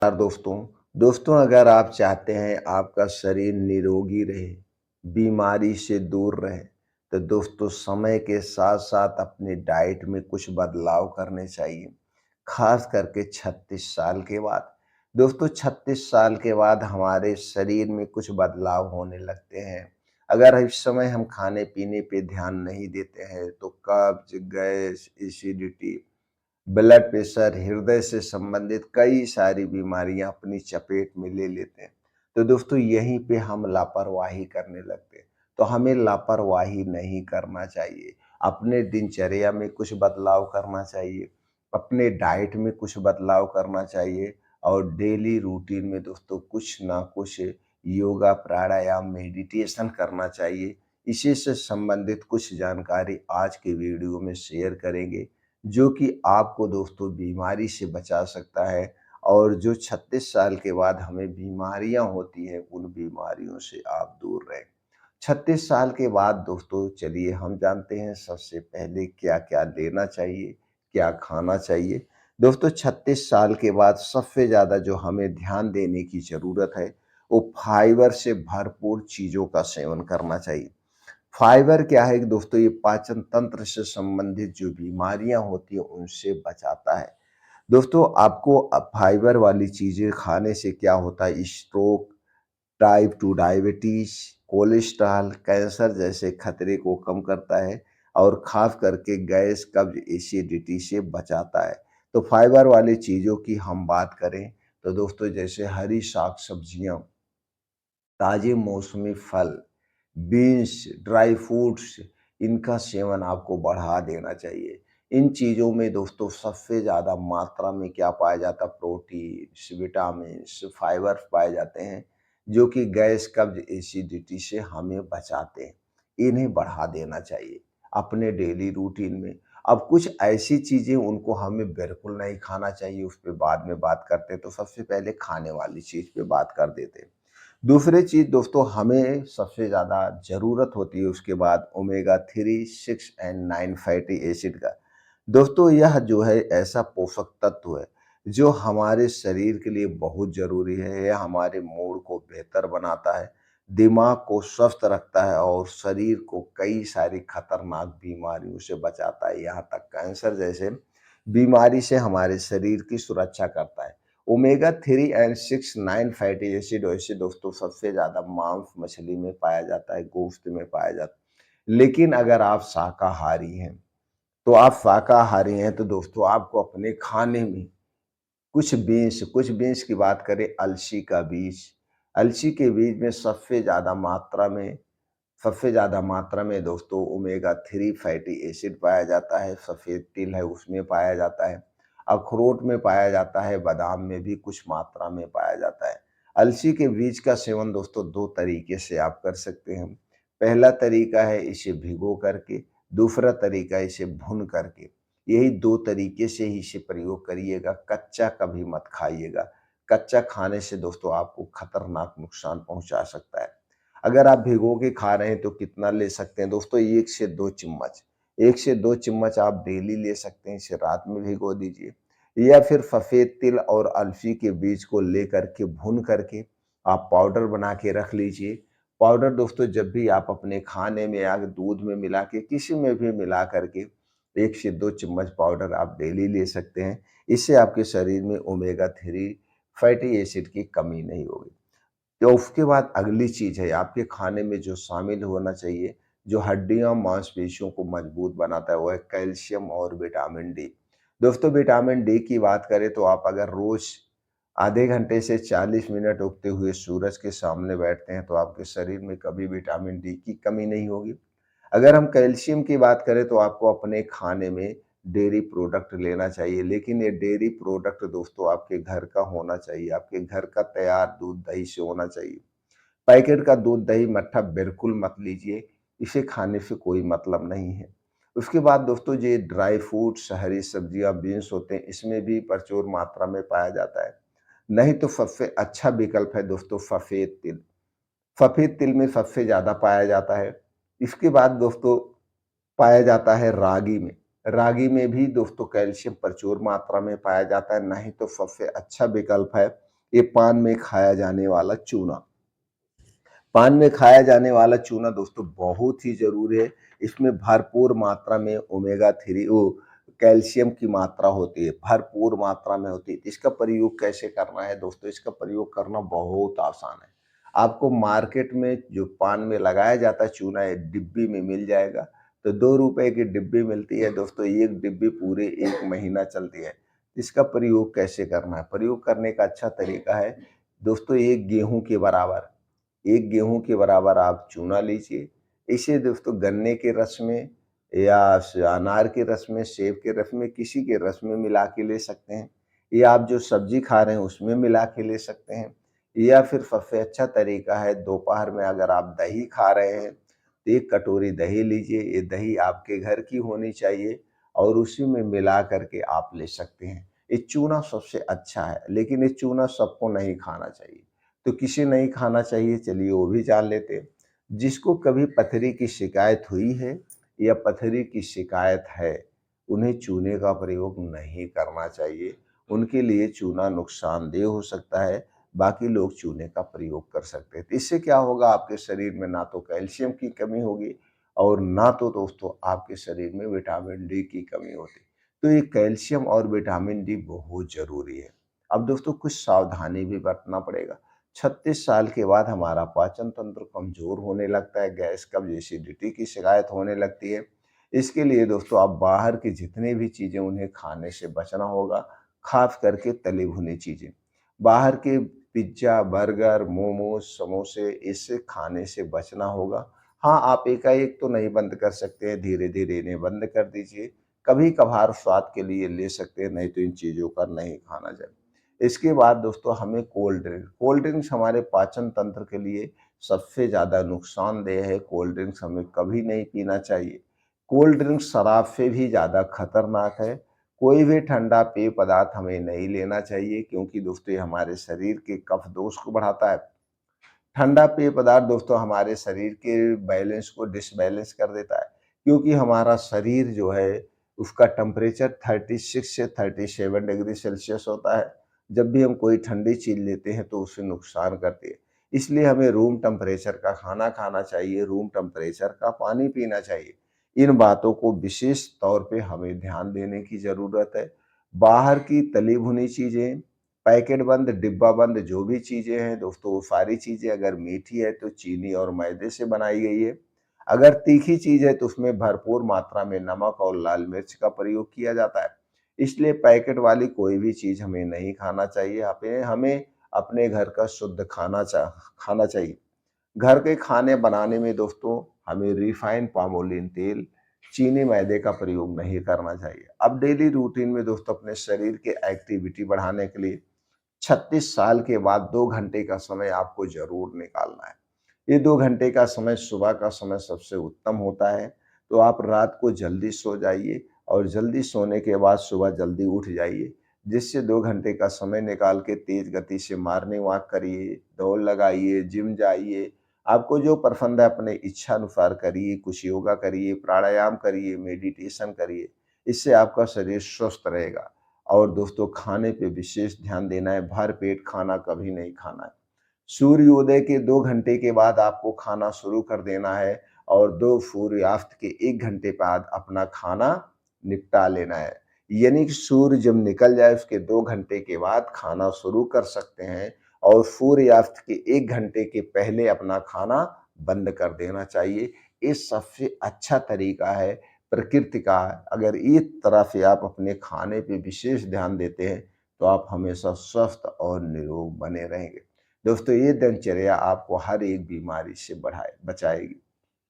नमस्कार दोस्तों अगर आप चाहते हैं आपका शरीर निरोगी रहे, बीमारी से दूर रहे, तो दोस्तों समय के साथ-साथ अपनी डाइट में कुछ बदलाव करने चाहिए। ख़ास करके 36 साल के बाद। दोस्तों 36 साल के बाद हमारे शरीर में कुछ बदलाव होने लगते हैं। अगर इस समय हम खाने-पीने पे ध्यान नहीं देते हैं तो कब्ज़, गैस, एसिडिटी, ब्लड प्रेशर, हृदय से संबंधित कई सारी बीमारियां अपनी चपेट में ले लेते हैं। तो दोस्तों यहीं पे हम लापरवाही करने लगते हैं। तो हमें लापरवाही नहीं करना चाहिए। अपने दिनचर्या में कुछ बदलाव करना चाहिए, अपने डाइट में कुछ बदलाव करना चाहिए और डेली रूटीन में दोस्तों कुछ ना कुछ योगा, प्राणायाम, मेडिटेशन करना चाहिए। इसी से संबंधित कुछ जानकारी आज के वीडियो में शेयर करेंगे, जो कि आपको दोस्तों बीमारी से बचा सकता है और जो 36 साल के बाद हमें बीमारियां होती हैं, उन बीमारियों से आप दूर रहें। 36 साल के बाद दोस्तों चलिए हम जानते हैं सबसे पहले क्या-क्या लेना चाहिए, क्या खाना चाहिए। दोस्तों 36 साल के बाद सबसे ज़्यादा जो हमें ध्यान देने की ज़रूरत है, वो फाइबर से भरपूर चीज़ों का सेवन करना चाहिए। फाइबर क्या है कि दोस्तों ये पाचन तंत्र से संबंधित जो बीमारियां होती हैं उनसे बचाता है। दोस्तों आपको फाइबर वाली चीजें खाने से क्या होता है, stroke, type 2 diabetes, cholesterol, cancer जैसे खतरे को कम करता है और खास करके गैस, कब्ज, एसिडिटी से बचाता है। तो फाइबर वाली चीजों की हम बात करें तो दोस्तों जैसे हरी साग सब्जियां, ताजे मौसमी फल, बीन्स, ड्राई फ्रूट्स, इनका सेवन आपको बढ़ा देना चाहिए। इन चीज़ों में दोस्तों सबसे ज़्यादा मात्रा में क्या पाया जाता है, प्रोटीन्स, विटामिन्स, फाइबर पाए जाते हैं, जो कि गैस, कब्ज, एसिडिटी से हमें बचाते हैं। इन्हें बढ़ा देना चाहिए अपने डेली रूटीन में। अब कुछ ऐसी चीज़ें उनको हमें बिल्कुल नहीं खाना चाहिए, उस पे बाद में बात करते हैं। तो सबसे पहले खाने वाली चीज़ पे बात कर देते हैं। दूसरी चीज़ दोस्तों हमें सबसे ज़्यादा ज़रूरत होती है उसके बाद ओमेगा 3, 6 एंड 9 फैटी एसिड का। दोस्तों यह जो है ऐसा पोषक तत्व है जो हमारे शरीर के लिए बहुत ज़रूरी है। यह हमारे मूड को बेहतर बनाता है, दिमाग को स्वस्थ रखता है और शरीर को कई सारी खतरनाक बीमारियों से बचाता है। यहाँ तक कैंसर जैसे बीमारी से हमारे शरीर की सुरक्षा करता है। ओमेगा 3 एंड 6, 9 फैटी एसिड वैसे दोस्तों सबसे ज़्यादा मांस मछली में पाया जाता है, गोश्त में पाया जाता है। लेकिन अगर आप शाकाहारी हैं, तो दोस्तों आपको अपने खाने में कुछ बीन्स की बात करें, अलसी का बीज, अलसी के बीज में सबसे ज़्यादा मात्रा में दोस्तों ओमेगा 3 फैटी एसिड पाया जाता है, सफ़ेद तिल है उसमें पाया जाता है, अखरोट में पाया जाता है, बादाम में भी कुछ मात्रा में पाया जाता है। अलसी के बीज का सेवन दोस्तों 2 तरीके से आप कर सकते हैं। पहला तरीका है इसे भिगो करके, दूसरा तरीका है इसे भून करके। यही 2 तरीके से ही इसे प्रयोग करिएगा, कच्चा कभी मत खाइएगा। कच्चा खाने से दोस्तों आपको खतरनाक नुकसान पहुँचा सकता है। अगर आप भिगो के खा रहे हैं तो कितना ले सकते हैं दोस्तों, 1 से 2 चम्मच। 1 से 2 चम्मच आप डेली ले सकते हैं, इसे रात में भिगो दीजिए। या फिर सफ़ेद तिल और अलसी के बीज को लेकर के भून करके आप पाउडर बना के रख लीजिए। पाउडर दोस्तों जब भी आप अपने खाने में या दूध में मिला के किसी में भी मिला करके 1 से 2 चम्मच पाउडर आप डेली ले सकते हैं। इससे आपके शरीर में ओमेगा 3 फैटी एसिड की कमी नहीं होगी। तो उसके बाद अगली चीज़ है आपके खाने में जो शामिल होना चाहिए, जो हड्डियाँ मांसपेशियों को मजबूत बनाता है, वो है कैल्शियम और विटामिन डी। दोस्तों विटामिन डी की बात करें तो आप अगर रोज़ आधे घंटे से 40 मिनट उगते हुए सूरज के सामने बैठते हैं तो आपके शरीर में कभी विटामिन डी की कमी नहीं होगी। अगर हम कैल्शियम की बात करें तो आपको अपने खाने में डेयरी प्रोडक्ट लेना चाहिए, लेकिन ये डेयरी प्रोडक्ट दोस्तों आपके घर का होना चाहिए, आपके घर का तैयार दूध दही से होना चाहिए। पैकेट का दूध दही मट्ठा बिल्कुल मत लीजिए, इसे खाने से कोई मतलब नहीं है। उसके बाद दोस्तों ये ड्राई फ्रूट्स, हरी सब्जियां, बीन्स होते हैं, इसमें भी प्रचुर मात्रा में पाया जाता है। नहीं तो सबसे अच्छा विकल्प है दोस्तों सफेद तिल। सफेद तिल में सबसे ज़्यादा पाया जाता है। इसके बाद दोस्तों पाया जाता है रागी में। रागी में भी दोस्तों कैल्शियम प्रचुर मात्रा में पाया जाता है, नहीं तो सबसे अच्छा विकल्प है ये पान में खाया जाने वाला चूना। पान में खाया जाने वाला चूना दोस्तों बहुत ही ज़रूरी है। इसमें भरपूर मात्रा में ओमेगा 3 वो कैल्शियम की मात्रा होती है, भरपूर मात्रा में होती है। इसका प्रयोग कैसे करना है दोस्तों? इसका प्रयोग करना बहुत आसान है। आपको मार्केट में जो पान में लगाया जाता है चूना, ये डिब्बी में मिल जाएगा। तो ₹2 की डिब्बी मिलती है दोस्तों, 1 डिब्बी पूरे 1 महीना चलती है। इसका प्रयोग कैसे करना है? प्रयोग करने का अच्छा तरीका है दोस्तों, 1 गेहूँ के बराबर 1 गेहूँ के बराबर आप चूना लीजिए। इसे दोस्तों गन्ने के रस में या अनार के रस में, सेब के रस में, किसी के रस में मिला के ले सकते हैं। या आप जो सब्ज़ी खा रहे हैं उसमें मिला के ले सकते हैं। या फिर सबसे अच्छा तरीका है, दोपहर में अगर आप दही खा रहे हैं, तो 1 कटोरी दही लीजिए। ये दही आपके घर की होनी चाहिए और उसी में मिला कर के आप ले सकते हैं। ये चूना सबसे अच्छा है, लेकिन ये चूना सबको नहीं खाना चाहिए। तो किसे नहीं खाना चाहिए, चलिए वो भी जान लेते हैं। जिसको कभी पथरी की शिकायत हुई है या पथरी की शिकायत है, उन्हें चूने का प्रयोग नहीं करना चाहिए। उनके लिए चूना नुकसानदेह हो सकता है, बाकी लोग चूने का प्रयोग कर सकते हैं। तो इससे क्या होगा, आपके शरीर में ना तो कैल्शियम की कमी होगी और ना तो दोस्तों आपके शरीर में विटामिन डी की कमी होती। तो ये कैल्शियम और विटामिन डी बहुत ज़रूरी है। अब दोस्तों कुछ सावधानी भी बरतना पड़ेगा। 36 साल के बाद हमारा पाचन तंत्र कमज़ोर होने लगता है, गैस, कब्ज़, एसिडिटी की शिकायत होने लगती है। इसके लिए दोस्तों आप बाहर की जितनी भी चीज़ें उन्हें खाने से बचना होगा, ख़ास करके तली भुनी चीज़ें। बाहर के पिज़्ज़ा, बर्गर, मोमोज़, समोसे इससे खाने से बचना होगा। हाँ, आप एकाएक तो नहीं बंद कर सकते हैं, धीरे-धीरे इन्हें बंद कर दीजिए। कभी-कभार स्वाद के लिए ले सकते हैं, नहीं तो इन चीज़ों का नहीं खाना चाहिए। इसके बाद दोस्तों हमें कोल्ड ड्रिंक्स हमारे पाचन तंत्र के लिए सबसे ज़्यादा नुकसानदेह है। कोल्ड ड्रिंक्स हमें कभी नहीं पीना चाहिए। कोल्ड ड्रिंक्स शराब से भी ज़्यादा खतरनाक है। कोई भी ठंडा पेय पदार्थ हमें नहीं लेना चाहिए, क्योंकि दोस्तों ये हमारे शरीर के कफ दोष को बढ़ाता है। ठंडा पेय पदार्थ दोस्तों हमारे शरीर के बैलेंस को डिसबैलेंस कर देता है, क्योंकि हमारा शरीर जो है उसका टेम्परेचर 36 से 37 डिग्री सेल्सियस होता है। जब भी हम कोई ठंडी चीज़ लेते हैं तो उससे नुकसान करती है। इसलिए हमें रूम टेम्परेचर का खाना खाना चाहिए, रूम टेम्परेचर का पानी पीना चाहिए। इन बातों को विशेष तौर पे हमें ध्यान देने की ज़रूरत है। बाहर की तली भुनी चीज़ें, पैकेट बंद, डिब्बा बंद जो भी चीज़ें हैं दोस्तों, वो सारी चीज़ें अगर मीठी है तो चीनी और मैदे से बनाई गई है। अगर तीखी चीज़ है तो उसमें भरपूर मात्रा में नमक और लाल मिर्च का प्रयोग किया जाता है। इसलिए पैकेट वाली कोई भी चीज़ हमें नहीं खाना चाहिए। हमें हमें अपने घर का शुद्ध खाना चाहिए। घर के खाने बनाने में दोस्तों हमें रिफाइंड पाम ऑयल तेल, चीनी, मैदे का प्रयोग नहीं करना चाहिए। अब डेली रूटीन में दोस्तों अपने शरीर की एक्टिविटी बढ़ाने के लिए 36 साल के बाद 2 घंटे का समय आपको ज़रूर निकालना है। ये 2 घंटे का समय, सुबह का समय सबसे उत्तम होता है। तो आप रात को जल्दी सो जाइए और जल्दी सोने के बाद सुबह जल्दी उठ जाइए, जिससे 2 घंटे का समय निकाल के तेज़ गति से मॉर्निंग वॉक करिए, दौड़ लगाइए, जिम जाइए। आपको जो पसंद है अपने इच्छा अनुसार करिए, कुछ योगा करिए, प्राणायाम करिए, मेडिटेशन करिए। इससे आपका शरीर स्वस्थ रहेगा। और दोस्तों खाने पे विशेष ध्यान देना है, भर पेट खाना कभी नहीं खाना है। सूर्योदय के 2 घंटे के बाद आपको खाना शुरू कर देना है और 2 सूर्यास्त के 1 घंटे बाद अपना खाना निपटा लेना है। यानी कि सूर्य जब निकल जाए उसके 2 घंटे के बाद खाना शुरू कर सकते हैं और सूर्यास्त के 1 घंटे के पहले अपना खाना बंद कर देना चाहिए। ये सबसे अच्छा तरीका है प्रकृति का। अगर इस तरह से आप अपने खाने पे विशेष ध्यान देते हैं, तो आप हमेशा स्वस्थ और निरोग बने रहेंगे। दोस्तों ये दिनचर्या आपको हर एक बीमारी से बढ़ाए बचाएगी।